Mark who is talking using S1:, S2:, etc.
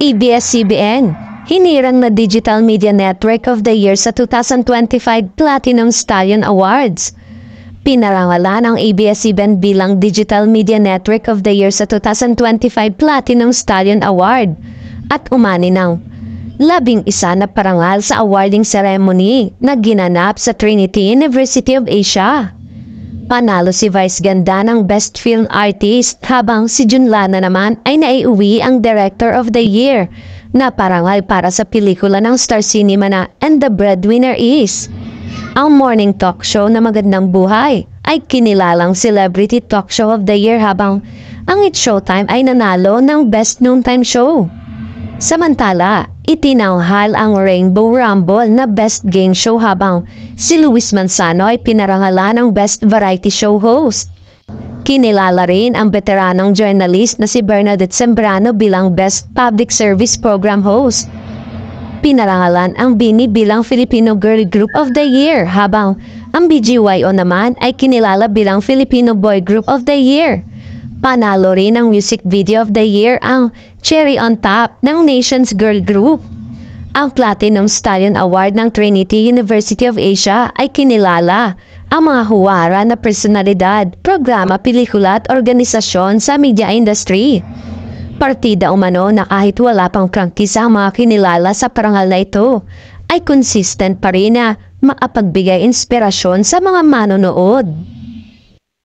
S1: ABS-CBN, hinirang na Digital Media Network of the Year sa 2025 Platinum Stallion Awards. Pinarangalan ang ABS-CBN bilang Digital Media Network of the Year sa 2025 Platinum Stallion Award at umani ng 11 na parangal sa awarding ceremony na ginanap sa Trinity University of Asia. Panalo si Vice Ganda ng Best Film Artist habang si Junlana naman ay naiuwi ang Director of the Year na parangal para sa pelikula ng Star Cinema na And the Breadwinner Is. Ang morning talk show na Magandang Buhay ay kinilalang Celebrity Talk Show of the Year habang ang It's Showtime ay nanalo ng Best Noontime Show. Samantala, itinanghal ang Rainbow Rumble na Best Game Show habang si Luis Manzano ay pinarangalan ng Best Variety Show Host. Kinilala rin ang veteranong journalist na si Bernadette Sembrano bilang Best Public Service Program Host. Pinarangalan ang BINI bilang Filipino Girl Group of the Year habang ang BGYO naman ay kinilala bilang Filipino Boy Group of the Year. Panalo rin ang Music Video of the Year ang Cherry on Top ng Nations Girl Group. Ang Platinum Stallion Award ng Trinity University of Asia ay kinilala ang mga huwara na personalidad, programa, pelikula at organisasyon sa media industry. Partida umano na kahit wala pang prangkisa ang mga kinilala sa parangal na ito, ay consistent pa rin na makapagbigay inspirasyon sa mga manonood.